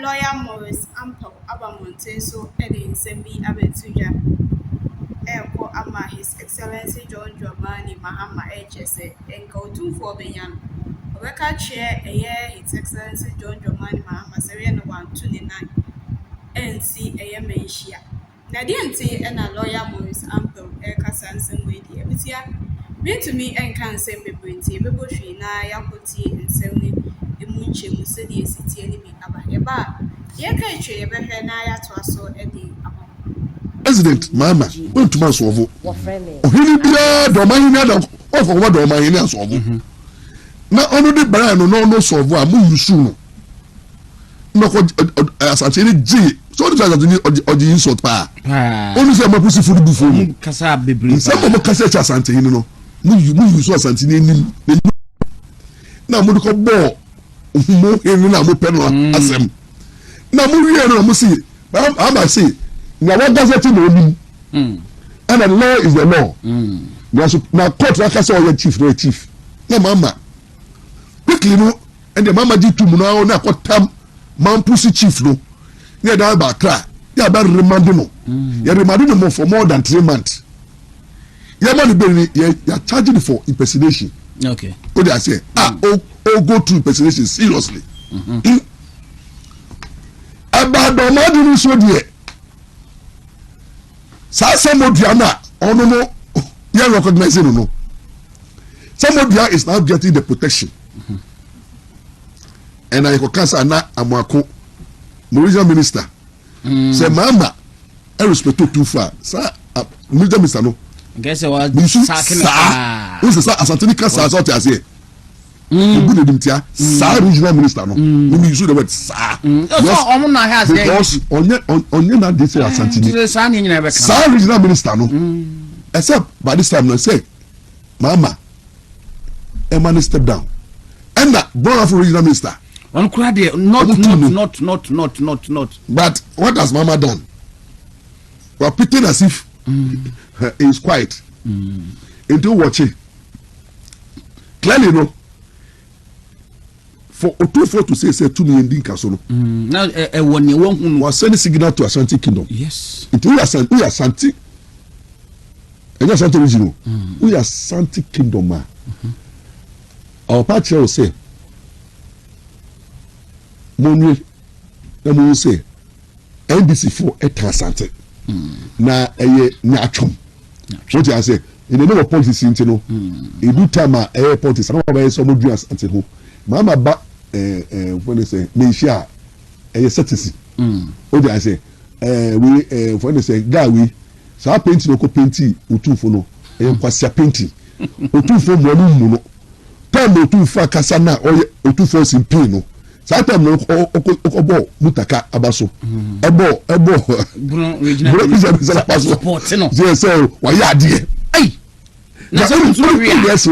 Lawyer Morris Ampaw Abamonte so Eddie Sembi Abetuja Eko Ama His Excellency John Dramani Mahama HSA and Otumfuo Benyan. Obeka chair a year His Excellency John Dramani Mahama Serian 129 NC a Menshia. Nadianti and a lawyer Morris Ampaw Eka Sanson with the Abitia. Bring to me and can send me Brinty, Bibushi, Na Yakoti, and Selmy. Munche musedi city enemy abaheba yeka etwe behwe na ya to aso edi amo President Mahama went to Masovo ohini bia do mahini da ofo ko do mahini asovo na onu de bra no sovo amu yusu no no ko asante ni ji so the fact that odi insult pa onu se mapusi fudu bufo mu kasa bebre se mo kasa cha asante ni no mu yusu asante ni nim na mu ko bo mo enu na mo peno asem na mo wie no mo see am say na what does it mean and the law is the law na court aka say o chief na mama quickly no and the mama di tum no na kotam man pussy chief no ya da ba kra ya ba remand no ya remand no for more than 3 months ya man be ya charging for impersonation. Okay. What I say? Go through impersonation seriously. About the money so dear. Somebody no, you recognize it or no? Somebody is now getting the protection. And I cancer na amako, Malaysian minister. Say mama, I respect you too far. Sir, Malaysian minister no. Guess what? Who's the Asantini Casa out there? Say, good Dimtia, Sir Regional Minister. No, we use the word Sir. Because on your not this Asantini, Sir Regional Minister. No, except by this time, no say, Mama, a man step down, and that born for Regional Minister. One crowd there, not. But what has Mama done? We are pretending as if. Is quiet into watching clearly no for Otumfuo to say 2 million dinka so no now one who was sending signal to Ashanti Kingdom. Yes, it we are Ashanti and Ashanti region we are Ashanti Kingdom man. Our party will say money will say NDC for et Ashanti na nyachom. What I say in the name of politics you know e do time politics no ba so mo duas ante ho mama ba when they say mesia citizen what I say we when they say guy we so painting no ko painting Otumfuo no kwasia painting Otumfuo mo no time Otumfuo kasa na Otumfuo simpin no Satan no okobo mutaka abaso ebo regional passport no je say wa ya de ai na so yes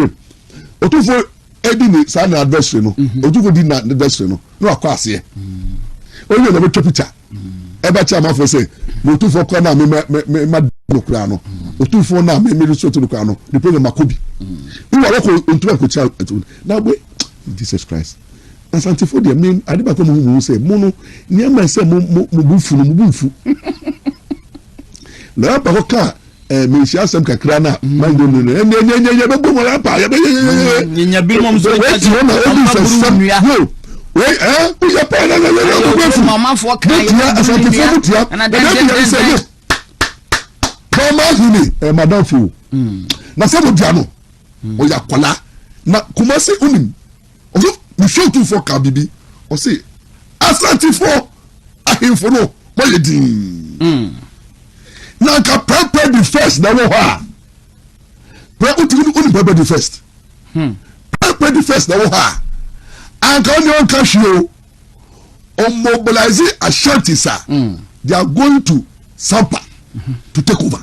Otumfuo edi ni sa na adversary no Otumfuo di na adversary no akwa ase onye na be picture eba cha ma for say Otumfuo kwa na me no kura no Otumfuo na me so to kura no the problem makobi we wa ko ontu ko cha na we Jesus Christ. Asante for the mean adiba ko mu say mu niam say mu bufu na ba ko ka me sia sem kakra na mando no nya be bo mo la pa ya be nya bi mo so ka ti na obi yo we ya pa na bufu mama for ka ya asante for mutia na dey say mama hini madam fu na se mo dia no o ya kola na kuma se unim oso we show to for Kabibi or say Asante for ahimfo no mo ye din na ka prepare the first na wo ha pre prepare the first prepare the first na wo ha and ka only can show on mobilize Ashanti sir they are going to Sampa to take over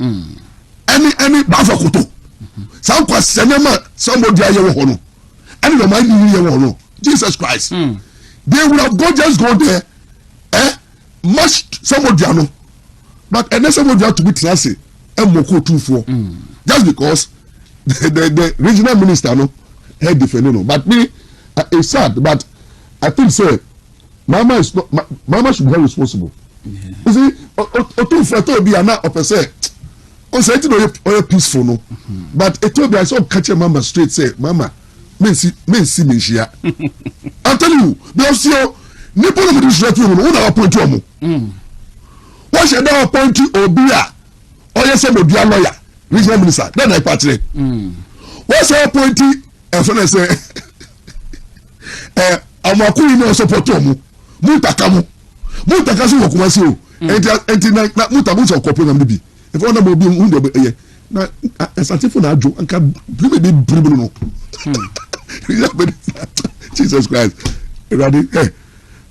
Any bafakoto. Some question somebody aye and the mind you Jesus Christ. They would have just gone there, mashed somebody no. But and then somebody have to be classy and Otumfuo. Just because the regional minister no had defended no. But me it's sad, but I think say Mama is not Mama should be held responsible. Yeah. You see, Otumfuo to be ana opese. On say it no peaceful no. But it will be I saw catch Mama straight say Mama men see me here. I'm telling you, because you nipo no this right you no appoint you. What should I appoint you Obia? Or yes somebody a lawyer, regional minister. Then I party. What should I appoint you? And so I say amakuni no support mu. Mutaka so wokumasi o. Enti na mutabu so kopro na mbi. If one na obi hunde na esantifo na adwo anka blue be bribu no. Jesus Christ. Ready?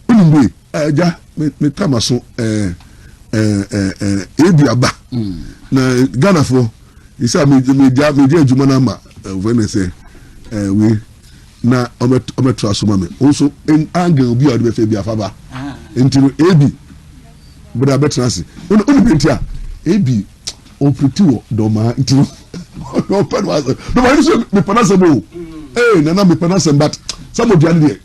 Unimbe ja me tamaso ebiaba na Ghana for isa me adwuma na ma when say we na ometro asoma me also in angle bi ode be fe bi afaba ntino ebi bra betrasi unimbe ntia ebi opritiwo do ma ntino no pedwa no ma so me panasa bo na me panasa but some of the other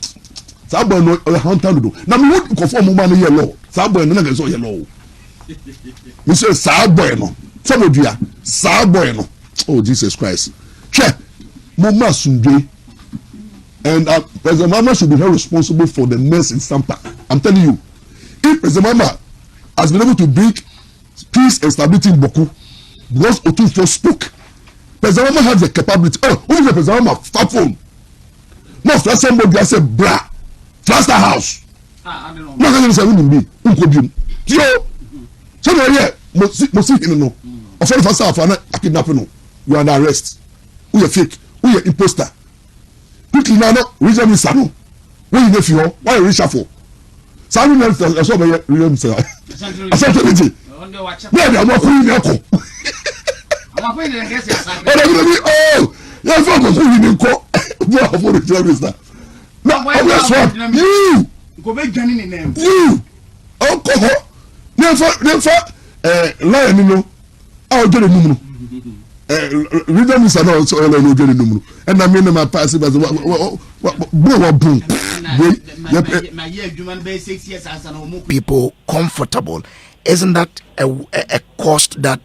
sabo no hunter do na me would conform man here law sabo no na so here law me say sabo no some of you sabo no oh Jesus Christ che mama sunde and President Mahama should be held responsible for the mess in Sampa. I'm telling you, if President Mahama has been able to bring peace and stability in Boku because Otumfuo spoke, President Mahama has the capability. Oh, who is the President Mahama? Fat phone. No, flash somebody I said, bra, flash the house. I don't know. No, I don't say who be. Who could be? Yo, so here, most you know. Of all first half, I kidnapping. You are under arrest. Who you fake? Who you imposter? Quickly now, reason is no. Where you nephew? Why you reshuffle? Sorry, I saw my reason. I said to you, where they are not calling you. I'm going to guess oh, you're from the court. No, you go back Johnny in them. You alcohol. Never lion, you know. I'll get a number. Reason is also all I know get a number. And I mean, my passive as people comfortable. Isn't that a cost that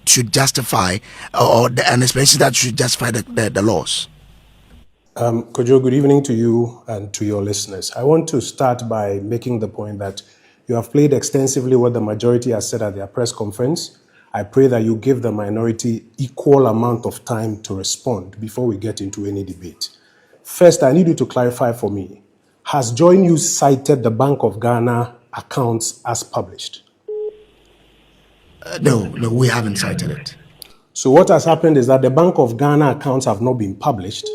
should justify or an expense that should justify the loss? Kojo, good evening to you and to your listeners. I want to start by making the point that you have played extensively what the majority has said at their press conference. I pray that you give the minority equal amount of time to respond before we get into any debate. First, I need you to clarify for me. Has Joy News cited the Bank of Ghana accounts as published? No, we haven't cited it. So what has happened is that the Bank of Ghana accounts have not been published,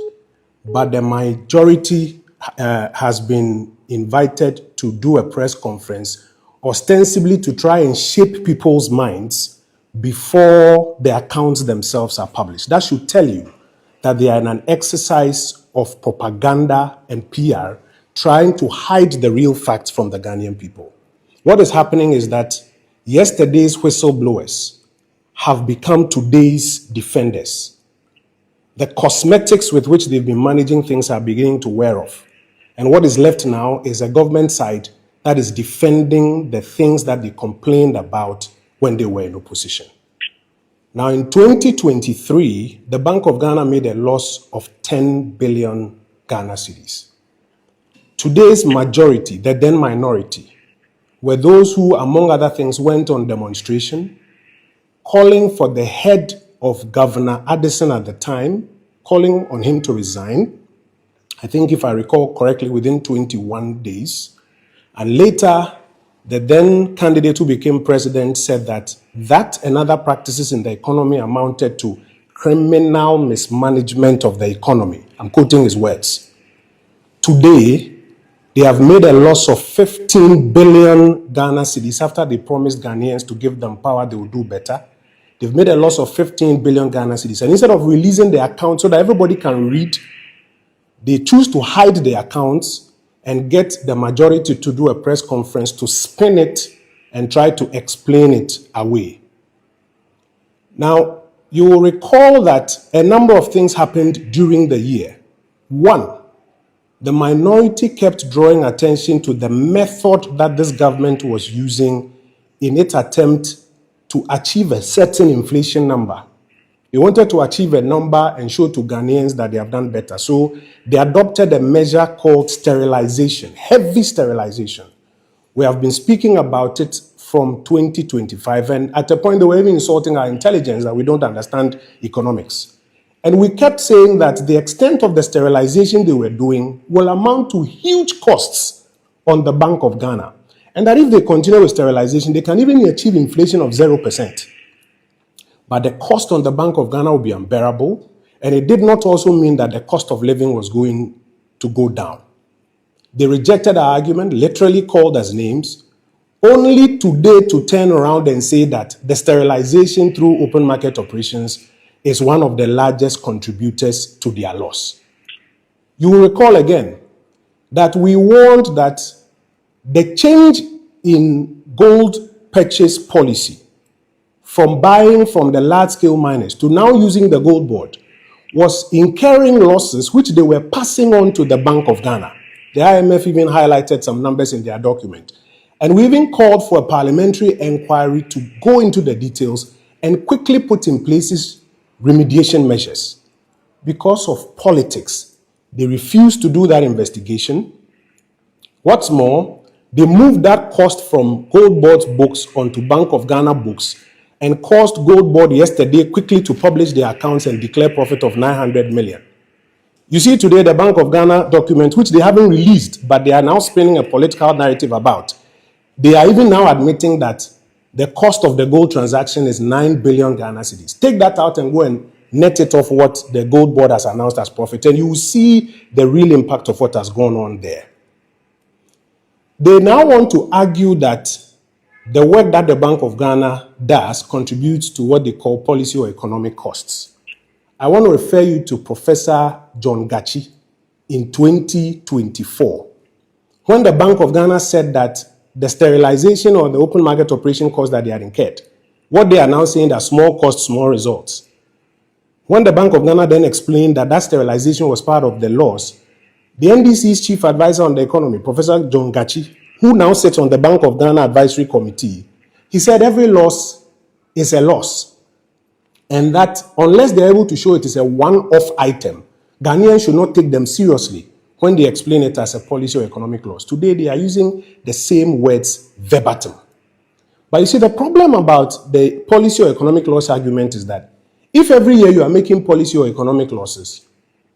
but the majority has been invited to do a press conference, ostensibly to try and shape people's minds before the accounts themselves are published. That should tell you that they are in an exercise of propaganda and PR, trying to hide the real facts from the Ghanaian people. What is happening is that yesterday's whistleblowers have become today's defenders. The cosmetics with which they've been managing things are beginning to wear off. And what is left now is a government side that is defending the things that they complained about when they were in opposition. Now, in 2023, the Bank of Ghana made a loss of 10 billion Ghana cedis. Today's majority, the then minority, were those who, among other things, went on demonstration, calling for the head of Governor Addison at the time, calling on him to resign. I think, if I recall correctly, within 21 days. And later, the then candidate who became president said that and other practices in the economy amounted to criminal mismanagement of the economy. I'm quoting his words. Today, they have made a loss of 15 billion Ghana cedis after they promised Ghanaians to give them power, they will do better. They've made a loss of 15 billion Ghana cedis. And instead of releasing the account so that everybody can read, they choose to hide the accounts and get the majority to do a press conference to spin it and try to explain it away. Now, you will recall that a number of things happened during the year. One, the minority kept drawing attention to the method that this government was using in its attempt to achieve a certain inflation number. They wanted to achieve a number and show to Ghanaians that they have done better. So they adopted a measure called sterilization, heavy sterilization. We have been speaking about it from 2025, and at a point they were even insulting our intelligence that we don't understand economics. And we kept saying that the extent of the sterilization they were doing will amount to huge costs on the Bank of Ghana. And that if they continue with sterilization, they can even achieve inflation of 0%. But the cost on the Bank of Ghana will be unbearable, and it did not also mean that the cost of living was going to go down. They rejected our argument, literally called us names, only today to turn around and say that the sterilization through open market operations is one of the largest contributors to their loss. You will recall again that we warned that the change in gold purchase policy from buying from the large-scale miners to now using the gold board was incurring losses which they were passing on to the Bank of Ghana. The IMF even highlighted some numbers in their document. And we even called for a parliamentary inquiry to go into the details and quickly put in place remediation measures. Because of politics, they refused to do that investigation. What's more, they moved that cost from Gold Board's books onto Bank of Ghana books and caused Gold Board yesterday quickly to publish their accounts and declare profit of 900 million. You see today the Bank of Ghana document, which they haven't released, but they are now spinning a political narrative about. They are even now admitting that the cost of the gold transaction is 9 billion Ghana cedis. Take that out and go and net it off what the Gold Board has announced as profit, and you will see the real impact of what has gone on there. They now want to argue that the work that the Bank of Ghana does contributes to what they call policy or economic costs. I want to refer you to Professor John Gachi in 2024, when the Bank of Ghana said that the sterilization or the open market operation costs that they had incurred, what they are now saying that small costs, small results. When the Bank of Ghana then explained that that sterilization was part of the loss, the NDC's chief advisor on the economy, Professor John Gachi, who now sits on the Bank of Ghana Advisory Committee, he said every loss is a loss, and that unless they're able to show it is a one-off item, Ghanaians should not take them seriously when they explain it as a policy or economic loss. Today, they are using the same words verbatim. But you see, the problem about the policy or economic loss argument is that if every year you are making policy or economic losses,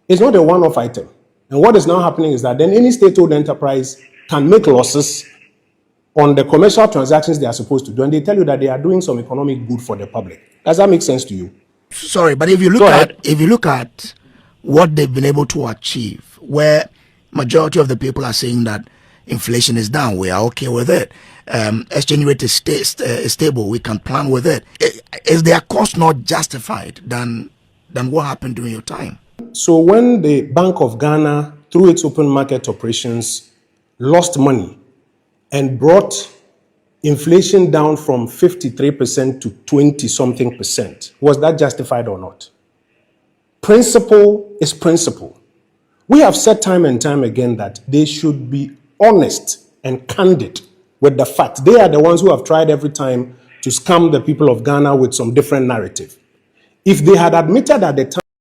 it's not a one-off item. And what is now happening is that then any state-owned enterprise can make losses on the commercial transactions they are supposed to do, and they tell you that they are doing some economic good for the public. Does that make sense to you? Sorry, but if you look at what they've been able to achieve, where majority of the people are saying that inflation is down, we are okay with it, exchange rate is stable, we can plan with it. Is their cost not justified than what happened during your time? So when the Bank of Ghana, through its open market operations, lost money and brought inflation down from 53% to 20-something%, was that justified or not? Principle is principle. We have said time and time again that they should be honest and candid with the facts. They are the ones who have tried every time to scam the people of Ghana with some different narrative. If they had admitted at the time